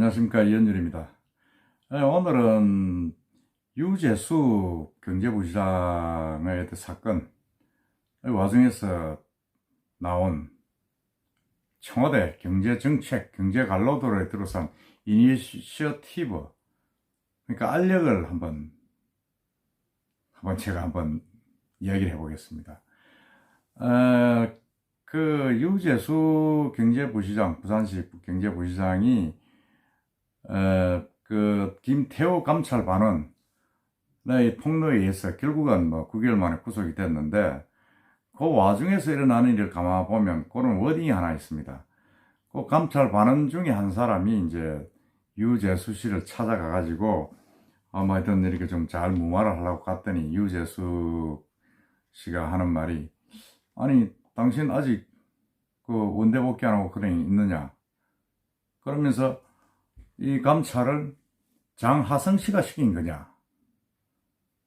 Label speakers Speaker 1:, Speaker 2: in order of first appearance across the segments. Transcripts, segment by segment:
Speaker 1: 안녕하십니까, 이현율입니다. 오늘은 유재수 경제부시장의 어떤 사건 와중에서 나온 청와대 경제정책, 경제관로도를 들어선 이니셔티브, 그러니까 알력을 제가 한번 이야기를 해보겠습니다. 유재수 경제부시장, 부산시 경제부시장이 김태호 감찰반은 이 폭로에 의해서 결국은 9개월 만에 구속이 됐는데, 그 와중에서 일어나는 일을 가만 보면 그런 워딩이 하나 있습니다. 그 감찰반원 중에 한 사람이 이제 유재수 씨를 찾아가가지고 하여튼 이렇게 좀 잘 무마를 하려고 갔더니, 유재수 씨가 하는 말이, 아니 당신 아직 원대 복귀 안 하고 그래 있느냐, 그러면서 이 감찰을 장하성 씨가 시킨 거냐,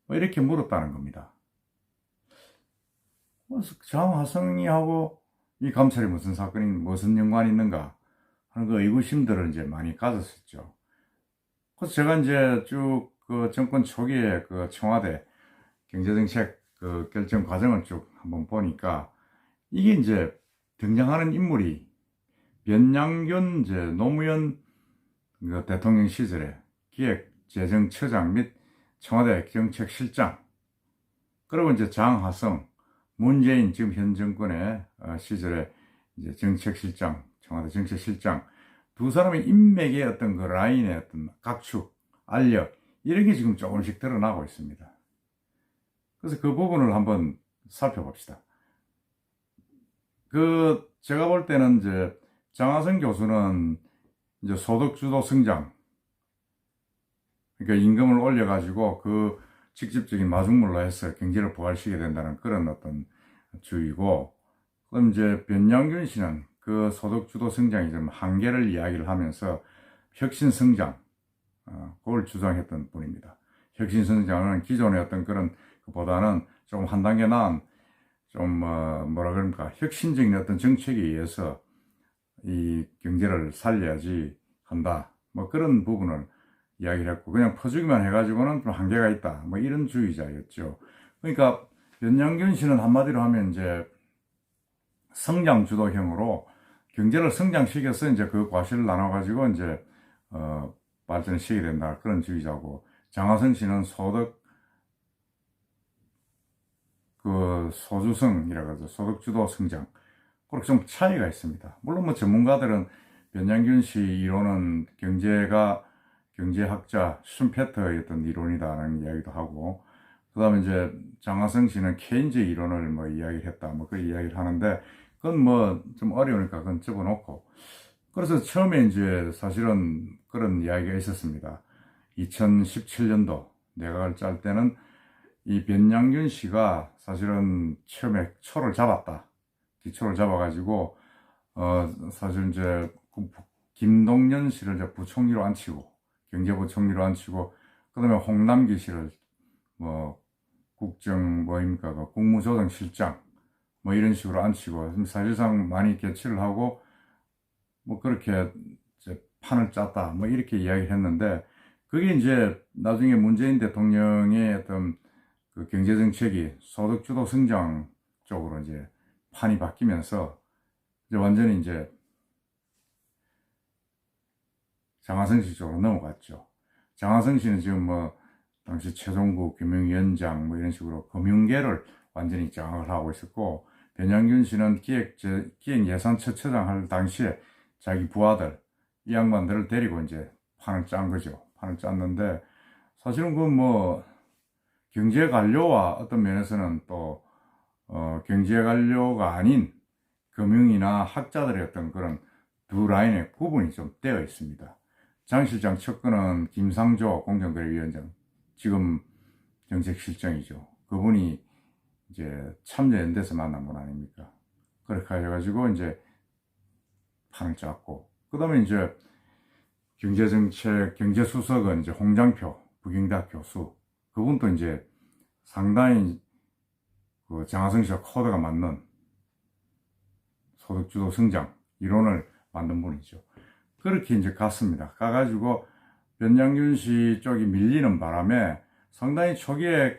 Speaker 1: 이렇게 물었다는 겁니다. 그래서 장하성이 하고 이 감찰이 무슨 사건이, 무슨 연관이 있는가 하는 그 의구심들을 이제 많이 가졌었죠. 그래서 제가 이제 쭉 정권 초기에 청와대 경제정책 결정 과정을 쭉 한번 보니까, 이게 이제 등장하는 인물이 변양균 노무현 대통령 시절에 기획재정처장 및 청와대 정책실장, 그리고 이제 장하성, 문재인 지금 현 정권의 시절에 이제 정책실장, 청와대 정책실장, 두 사람의 인맥의 어떤 라인의 어떤 각축, 알력, 이런 게 지금 조금씩 드러나고 있습니다. 그래서 그 부분을 한번 살펴봅시다. 제가 볼 때는 이제 장하성 교수는 이제 소득주도 성장, 그러니까 임금을 올려가지고 직접적인 마중물로 해서 경제를 부활시켜야 된다는 그런 어떤 주의고, 그럼 이제 변양균 씨는 소득주도 성장이 좀 한계를 이야기를 하면서 혁신성장, 그걸 주장했던 분입니다. 혁신성장은 기존의 어떤 그런 보다는 좀 한 단계 나은, 좀 혁신적인 어떤 정책에 의해서 이 경제를 살려야지 한다, 그런 부분을 이야기를 했고, 그냥 퍼주기만 해가지고는 좀 한계가 있다, 이런 주의자였죠. 그러니까 변양균 씨는 한마디로 하면 이제 성장 주도형으로 경제를 성장시켜서 이제 그 과실을 나눠가지고 이제 발전을 시키게 된다, 그런 주의자고, 장하성 씨는 소주성이라고 하죠. 소득주도 성장. 그렇게 좀 차이가 있습니다. 물론 전문가들은 변양균 씨 이론은 경제학자 슈페터의 어떤 이론이다라는 이야기도 하고, 그 다음에 이제 장하성 씨는 케인즈 이론을 이야기를 했다, 그 이야기를 하는데, 그건 좀 어려우니까 그건 접어놓고, 그래서 처음에 이제 사실은 그런 이야기가 있었습니다. 2017년도 내각을 짤 때는 이 변양균 씨가 사실은 처음에 기초를 잡아가지고, 사실 이제 김동연 씨를 이제 부총리로 앉히고, 경제부총리로 앉히고, 그 다음에 홍남기 씨를 국무조정실장, 이런 식으로 앉히고, 사실상 많이 개최를 하고, 그렇게 이제 판을 짰다, 이렇게 이야기를 했는데, 그게 이제 나중에 문재인 대통령의 어떤 경제정책이 소득주도 성장 쪽으로 이제 판이 바뀌면서, 이제 완전히 이제 장하성 씨 쪽으로 넘어갔죠. 장하성 씨는 지금 당시 최종구 금융위원장 이런 식으로 금융계를 완전히 장악을 하고 있었고, 변양균 씨는 기획예산처처장 할 당시에 자기 부하들, 이 양반들을 데리고 이제 판을 짠 거죠. 판을 짰는데, 사실은 경제관료와 어떤 면에서는 또 경제관료가 아닌 금융이나 학자들의 어떤 그런 두 라인의 구분이 좀 되어 있습니다. 장 실장 측근은 김상조 공정거래위원장, 지금 정책실장이죠. 그분이 이제 참여연대에서 만난 분 아닙니까? 그렇게 해가지고 이제 판을 짰고, 그 다음에 이제 경제정책 경제수석은 이제 홍장표 북경대학 교수, 그분도 이제 상당히 장하성 씨와 코드가 맞는 소득주도 성장 이론을 만든 분이죠. 그렇게 이제 갔습니다. 가가지고 변장균 씨 쪽이 밀리는 바람에 상당히 초기에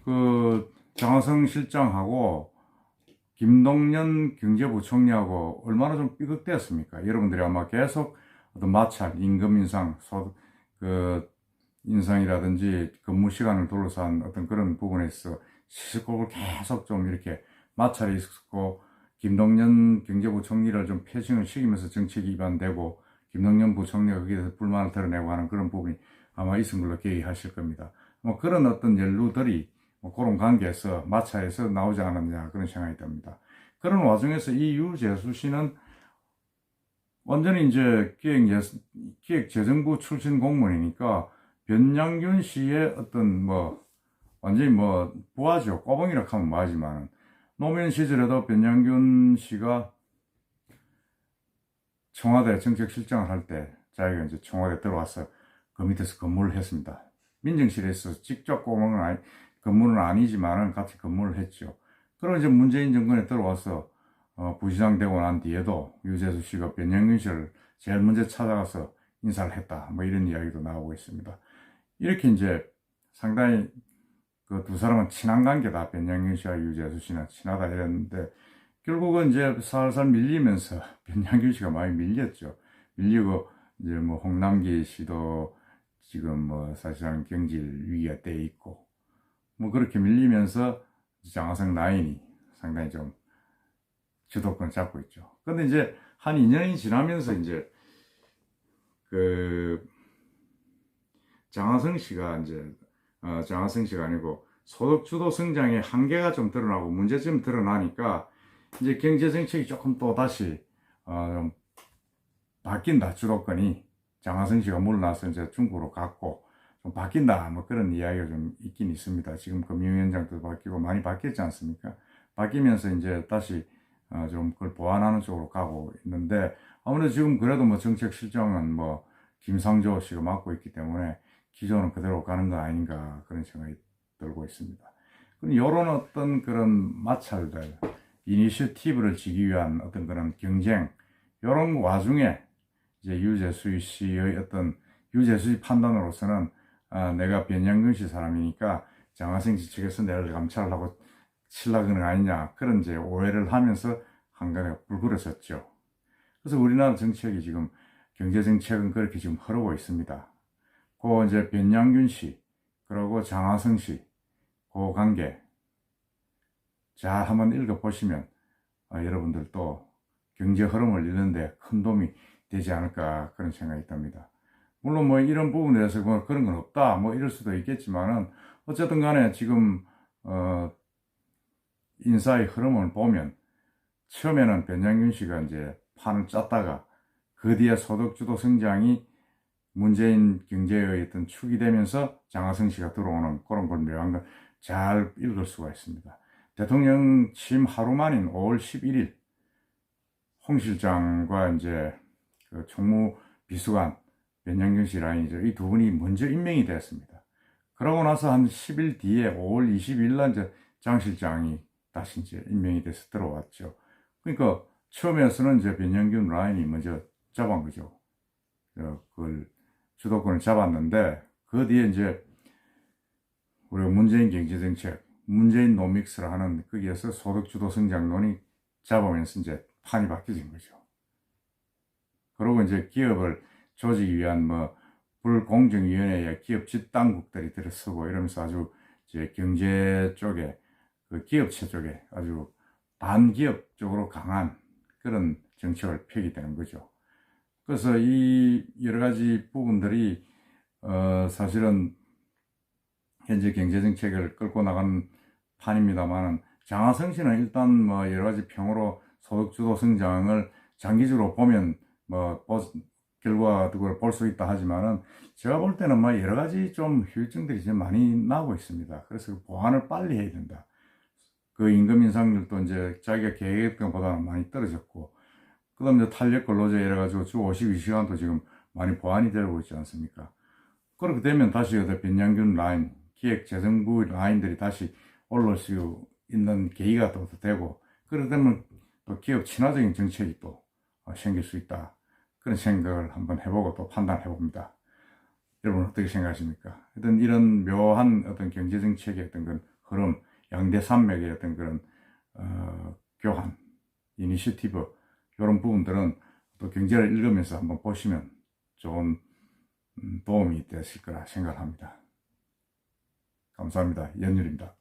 Speaker 1: 그 장하성 실장하고 김동연 경제부총리하고 얼마나 좀 삐걱대었습니까? 여러분들이 아마 계속 어떤 마찰, 임금 인상, 그 인상이라든지 근무 시간을 둘러싼 어떤 그런 부분에서 시시콜콜 계속 좀 이렇게 마찰이 있었고, 김동연 경제부총리를 좀 패싱을 시키면서 정책 위반되고, 김동연 부총리가 거기에 대해서 불만을 드러내고 하는 그런 부분이 아마 있은 걸로 기억하실 겁니다. 뭐 그런 어떤 연루들이 뭐 그런 관계에서 마찰에서 나오지 않았냐 그런 생각이 듭니다. 그런 와중에서 이 유재수 씨는 완전히 이제 기획재정부 출신 공무원이니까 변양균 씨의 어떤 뭐 완전히 뭐 부하죠. 꼬봉이라 하면 뭐하지만 노무현 시절에도 변양균 씨가 청와대 정책실장을 할 때 자기가 이제 청와대 들어와서 그 밑에서 근무를 했습니다. 민정실에서 직접 근무는 아니지만은 같이 근무를 했죠. 그리고 이제 문재인 정권에 들어와서 부시장 되고 난 뒤에도 유재수 씨가 변영균 씨를 제일 먼저 찾아가서 인사를 했다. 뭐 이런 이야기도 나오고 있습니다. 이렇게 이제 상당히 그 두 사람은 친한 관계다. 변영균 씨와 유재수 씨는 친하다 이랬는데 결국은 이제 살살 밀리면서 변영균 씨가 많이 밀렸죠. 밀리고 이제 뭐 홍남기 씨도 지금 뭐 사실상 경질 위기가 돼 있고 뭐 그렇게 밀리면서 장하성 라인이 상당히 좀 주도권 잡고 있죠. 근데 이제 한 2년이 지나면서 이제 그 장하성 씨가 이제 장하성 씨가 아니고 소득 주도 성장의 한계가 좀 드러나고 문제점이 드러나니까 이제 경제 정책이 조금 또 다시 좀 바뀐다. 주도권이 장하성 씨가 물러나서 이제 중국으로 갔고 좀 바뀐다. 뭐 그런 이야기가 좀 있긴 있습니다. 지금 금융위원장도 바뀌고 많이 바뀌었지 않습니까? 바뀌면서 이제 다시 좀 그걸 보완하는 쪽으로 가고 있는데 아무래도 지금 그래도 뭐 정책 실장은 뭐 김상조 씨가 맡고 있기 때문에 기조는 그대로 가는 거 아닌가 그런 생각이 들고 있습니다. 그럼 이런 어떤 그런 마찰들, 이니셔티브를 지기 위한 어떤 그런 경쟁, 이런 와중에 이제 유재수 씨의 어떤 유재수 씨 판단으로서는 내가 변양균 씨 사람이니까 장하성 씨 측에서 내를 감찰을 하고 칠라는 거 아니냐 그런 이제 오해를 하면서 한간에 불그러졌죠. 그래서 우리나라 정책이 지금 경제 정책은 그렇게 지금 흐르고 있습니다. 그 이제 변양균 씨 그리고 장하성 씨 그 관계 잘 한번 읽어보시면 여러분들도 경제 흐름을 읽는데 큰 도움이 되지 않을까 그런 생각이 듭니다. 물론 뭐 이런 부분에 대해서 뭐 그런 건 없다 뭐 이럴 수도 있겠지만은 어쨌든 간에 지금 인사의 흐름을 보면 처음에는 변장균 씨가 이제 판을 짰다가 그 뒤에 소득주도 성장이 문재인 경제의 어떤 축이 되면서 장하성 씨가 들어오는 그런 걸 묘한 걸 잘 읽을 수가 있습니다. 대통령 취임 하루 만인 5월 11일 홍 실장과 이제 그 총무비서관 변영균 씨 라인이죠. 이 두 분이 먼저 임명이 됐습니다. 그러고 나서 한 10일 뒤에 5월 22일 날 이제 장 실장이 다시 이제 임명이 돼서 들어왔죠. 그러니까 처음에서는 이제 변영균 라인이 먼저 잡은 거죠. 그걸 주도권을 잡았는데 그 뒤에 이제 우리가 문재인 경제정책, 문재인 노믹스를 하는 거기에서 소득주도 성장론이 잡으면서 이제 판이 바뀌어진 거죠. 그리고 이제 기업을 조직이 위한 뭐 불공정위원회에 기업 집단국들이 들어서고 이러면서 아주 이제 경제 쪽에 그 기업체 쪽에 아주 반기업적으로 강한 그런 정책을 펴게 되는 거죠. 그래서 이 여러 가지 부분들이 사실은 현재 경제 정책을 끌고 나가는 판입니다만은 장하성 씨는 일단 뭐 여러 가지 평으로 소득주도 성장을 장기적으로 보면 뭐 결과도 볼 수 있다 하지만은 제가 볼 때는 뭐 여러 가지 좀 후유증들이 지금 많이 나오고 있습니다. 그래서 그 보완을 빨리 해야 된다. 그 임금 인상률도 이제 자기가 계획했던 것보다는 많이 떨어졌고, 그 다음에 이제 탄력 근로제 이래가지고 주 52시간도 지금 많이 보완이 되고 있지 않습니까? 그렇게 되면 다시 변양균 라인, 기획재정부 라인들이 다시 올라올 수 있는 계기가 또 되고, 그렇게 되면 또 기업 친화적인 정책이 또 생길 수 있다. 그런 생각을 한번 해보고 또 판단해 봅니다. 여러분 어떻게 생각하십니까? 어떤 이런 묘한 어떤 경제정책의 어떤 그런 흐름, 양대 산맥의 어떤 그런 교환, 이니시티브 이런 부분들은 또 경제를 읽으면서 한번 보시면 좋은 도움이 되실 거라 생각합니다. 감사합니다. 연율입니다.